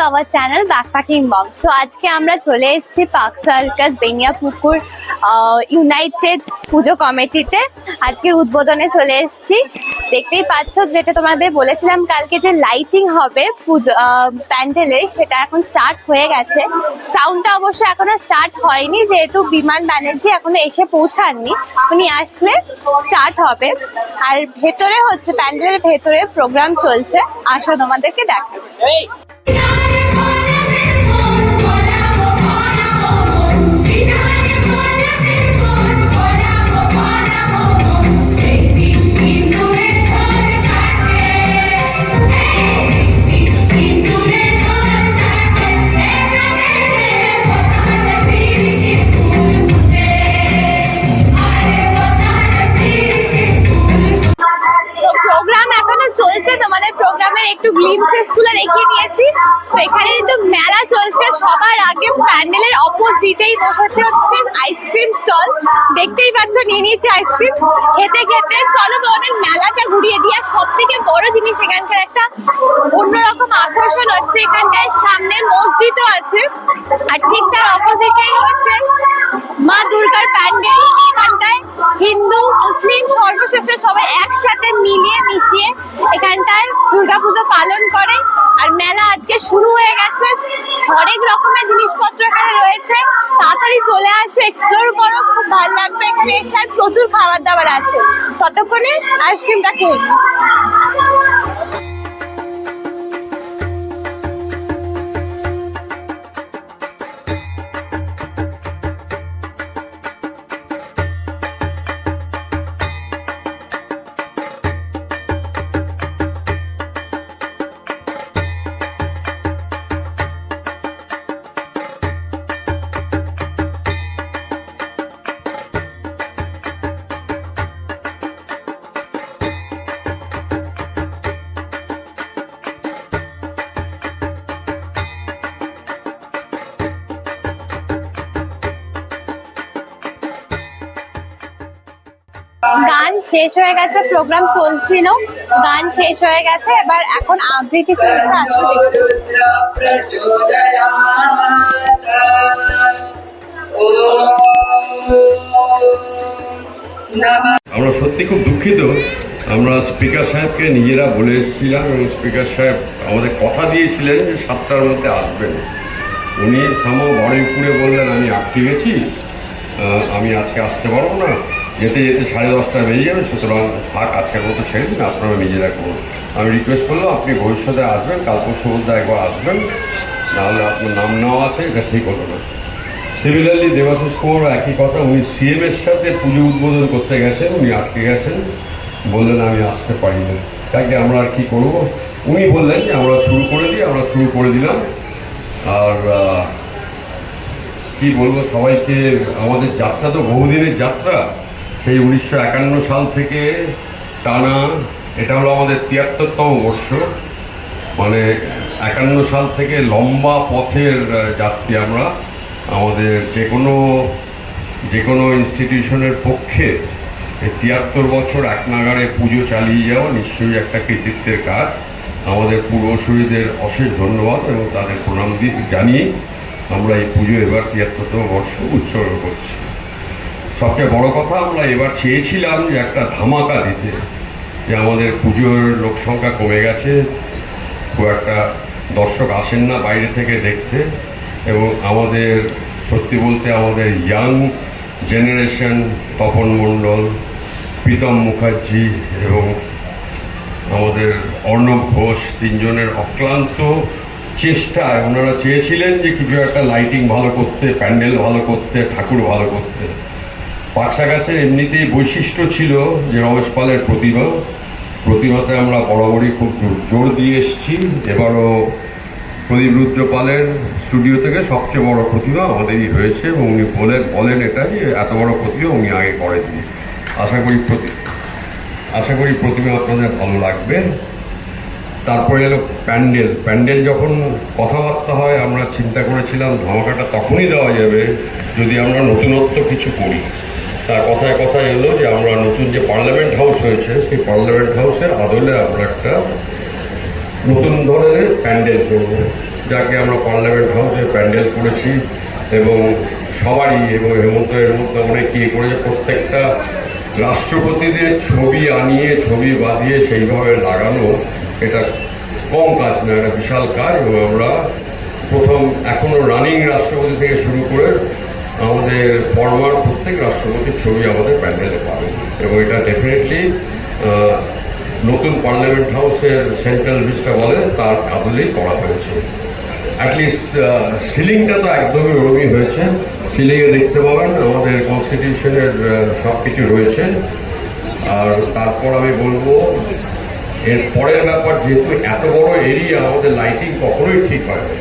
Hour channel backpacking mom. So আজকে আমরা চলে এসেছি পার্ক সার্কাস বেনিয়াপুকুর ইউনাইটেড পুজো কমিটিতে। আজকের উদ্বোধনে চলে এসেছি। দেখতেই পাচ্ছ, যেটা তোমাদের বলেছিলাম কালকে যে লাইটিং হবে পুজো প্যান্ডেলে, সেটা এখন স্টার্ট হয়ে গেছে। সাউন্ডটা অবশ্য এখনো স্টার্ট হয়নি, যেহেতু বিমান ব্যানার্জি এখনো এসে পৌঁছাননি। উনি আসলে স্টার্ট হবে। আর ভেতরে হচ্ছে, প্যান্ডেলের ভেতরে প্রোগ্রাম চলছে, আসো তোমাদেরকে দেখাবো। প্রোগ্রাম এখনো চলছে, তোমাদের প্রোগ্রামের একটু গ্লিমসেস গুলো দেখিয়ে দিয়েছি। তো এখানে কিন্তু মেলা চলছে। সবার আগে প্যান্ডেলের অপোজিটেই বসেছে হচ্ছে আইসক্রিম স্টল। দেখতেই পাচ্ছ, নিয়ে নিয়েছে আইসক্রিম। খেতে খেতে চলো তোমাদের মেলাটা ঘুরিয়ে দিয়ে। সব থেকে বড় জিনিস, এখানকার একটা অন্যরকম আকর্ষণ হচ্ছে, এখানটায় সামনে মসজিদও আছে, আর ঠিক তার অপোজিটেই হচ্ছে মা দুর্গার প্যান্ডেল। এখানটায় হিন্দু মুসলিম সর্বশেষে সবাই একসাথে মিলিয়ে মিশিয়ে এখানটায় দুর্গাপুজো পালন করে। আর মেলা আজকে শুরু হয়ে গেছে। অনেক রকমের জিনিসপত্র এখানে রয়েছে, তাড়াতাড়ি চলে আসো, এক্সপ্লোর করো, খুব ভালো লাগবে। এখানে এসে আর প্রচুর খাবার দাবার আছে। ততক্ষণে আইসক্রিমটা খেয়ে নিই। গান শেষ হয়ে গেছে, প্রোগ্রাম চলছিল, গান শেষ হয়ে গেছে, এবার এখন আবৃত্তি চলছে। আসলে আমরা সত্যি খুব দুঃখিত। আমরা স্পিকার সাহেবকে নিজেরা বলে এসেছিলাম এবং স্পিকার সাহেব আমাদের কথা দিয়েছিলেন যে 7টার মধ্যে আসবেন। উনি বারুইপুরে বললেন আমি আটকে গেছি, আমি আজকে আসতে পারবো না, যেতে যেতে 10:30 বেজে যাবে, সুতরাং থাক, আজকের মতো ছেড়ে দিন, আপনারা নিজেরা করুন। আমি রিকোয়েস্ট করলাম আপনি ভবিষ্যতে আসবেন, কাল পরশু মধ্যে একবার আসবেন, নাহলে আপনার নাম নেওয়া আছে, এটা ঠিক হতো না। সিমিলারলি দেবাশিস কুমারও একই কথা। উনি সিএমের সাথে পুজো উদ্বোধন করতে গেছেন, উনি আটকে গেছেন, বললেন আমি আসতে পারি না। তাকে আমরা আর কী করবো? উনি বললেন যে আমরা শুরু করে দিই, আমরা শুরু করে দিলাম। আর কি বলবো সবাইকে, আমাদের যাত্রা তো বহুদিনের যাত্রা। সেই 1951 সাল থেকে টানা, এটা হলো আমাদের 73তম বর্ষ। মানে 51 সাল থেকে লম্বা পথের যাত্রী আমরা। আমাদের যে কোনো ইনস্টিটিউশনের পক্ষে এই 73 বছর এক নাগাড়ে পুজো চালিয়ে যাওয়া নিশ্চয়ই একটা কৃতিত্বের কাজ। আমাদের পূর্বসূরীদের অশেষ ধন্যবাদ এবং তাদের প্রণাম জানিয়ে আমরা এই পুজো এবার 73তম বর্ষ উৎসর্গ করছি। সবচেয়ে বড় কথা, আমরা এবার চেয়েছিলাম যে একটা ধামাকা দিতে, যে আমাদের পুজোর লোক সংখ্যা কমে গেছে, খুব একটা দর্শক আসেন না বাইরে থেকে দেখতে, এবং আমাদের সত্যি বলতে আমাদের ইয়াং জেনারেশন, তপন মণ্ডল, প্রীতম মুখার্জি এবং আমাদের অর্ণব ঘোষ, তিনজনের অক্লান্ত চেষ্টায় ওনারা চেয়েছিলেন যে কিছু একটা লাইটিং ভালো করতে, প্যান্ডেল ভালো করতে, ঠাকুর ভালো করতে। পাকশা গাছের এমনিতেই বৈশিষ্ট্য ছিল যে রমেশ পালের প্রতিভাতে আমরা বরাবরই খুব জোর দিয়ে এসেছি। এবারও প্রদীপ রুদ্র পালের স্টুডিও থেকে সবচেয়ে বড় প্রতিভা আমাদেরই হয়েছে, এবং উনি বলেন এটা যে এত বড় প্রতিভা উনি আগে করেছেন। আশা করি প্রতিভা আপনাদের ভালো লাগবে। তারপরে এলো প্যান্ডেল যখন কথাবার্তা হয়, আমরা চিন্তা করেছিলাম ধামাকাটা তখনই দেওয়া যাবে যদি আমরা নতুনত্ব কিছু করি। তার কথায় কথায় এলো যে আমরা নতুন যে পার্লামেন্ট হাউস হয়েছে, সেই পার্লামেন্ট হাউসের আদলে আমরা একটা নতুন ধরনের প্যান্ডেল করবো, যাকে আমরা পার্লামেন্ট হাউসে প্যান্ডেল করেছি, এবং সবারই, এবং হেমন্তের মধ্যে অনেকে করেছে, প্রত্যেকটা রাষ্ট্রপতিদের ছবি আনিয়ে ছবি বাঁধিয়ে সেইভাবে লাগানো, এটা কম কাজ না, এটা বিশাল কাজ। এবং আমরা প্রথম এখনও রানিং রাষ্ট্রপতি থেকে শুরু করে আমাদের ফরমার প্রত্যেক রাষ্ট্রপতির ছবি আমাদের প্যান্ডেলে পাবেন, এবং এটা ডেফিনেটলি নতুন পার্লামেন্ট হাউসের সেন্ট্রাল ভিস্টা বলে তার আদলেই করা হয়েছে। অ্যাটলিস্ট সিলিংটা তো একদমই ওরমই হয়েছে। সিলিংয়ে দেখতে পাবেন আমাদের কনস্টিটিউশনের সব কিছু রয়েছে। আর তারপর আমি বলবো এর পরের ব্যাপার, যেহেতু এত বড় এরিয়া, আমাদের লাইটিং কখনোই ঠিক হয় না,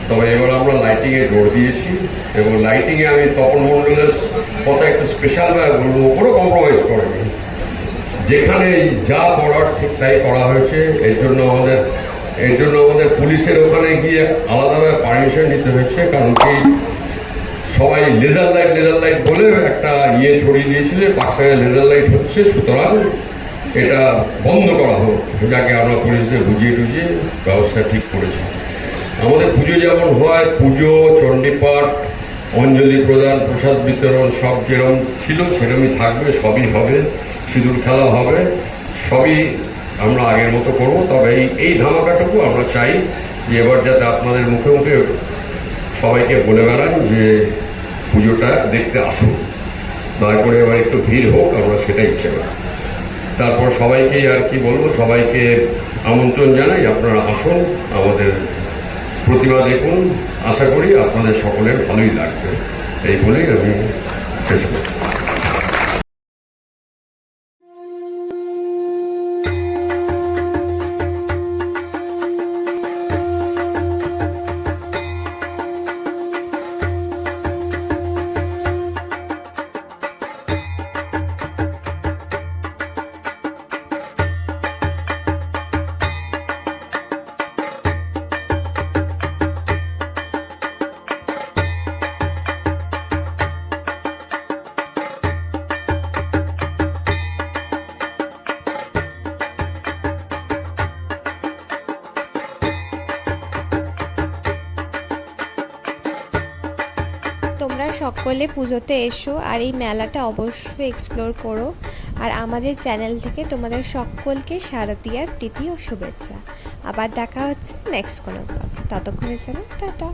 তবে এবার আমরা লাইটিংয়ে জোর দিয়েছি, এবং লাইটিংয়ে আমি তপন মণ্ডলের কথা একটু স্পেশালভাবে বলবো, ওপরও কম্প্রোমাইজ করেনি, যেখানে যা করার ঠিক তাই করা হয়েছে। এর জন্য আমাদের পুলিশের ওখানে গিয়ে আলাদাভাবে পারমিশন নিতে হয়েছে, কারণ কি সবাই লেজার লাইট বলে একটা ছড়িয়ে দিয়েছিল, পাকসায় লেজার লাইট হচ্ছে, সুতরাং এটা বন্ধ করা হোক, যাকে আমরা পুলিশদের বুঝিয়ে টুঝিয়ে ব্যবস্থা ঠিক করেছি। আমাদের পুজো যেমন হয়, পুজো, চণ্ডীপাঠ, অঞ্জলি প্রদান, প্রসাদ বিতরণ সব যেরকম ছিল সেরকমই থাকবে, সবই হবে, সিঁদুর খেলা হবে, সবই আমরা আগের মতো করবো। তবে এই ধামাকাটুকু আমরা চাই যে এবার যাতে আপনাদের মুখে মুখে সবাইকে বলে বেড়ান যে পুজোটা দেখতে আসুন, দয়া করে এবার একটু ভিড় হোক, আমরা সেটাই চাই। তারপর সবাইকেই আর কি বলবো, সবাইকে আমন্ত্রণ জানাই, আপনারা আসুন, আমাদের প্রতিমা দেখুন, আশা করি আপনাদের সকলের ভালোই লাগবে। এই বলেই আমি শেষ করি। তোমরা সকলে পুজোতে এসো আর এই মেলাটা অবশ্যই এক্সপ্লোর করো। আর আমাদের চ্যানেল থেকে তোমাদের সকলকে শারদীয়ার প্রীতি ও শুভেচ্ছা। আবার দেখা হচ্ছে নেক্সট কোনো ব্লগে। ততক্ষণের জন্য টাটা।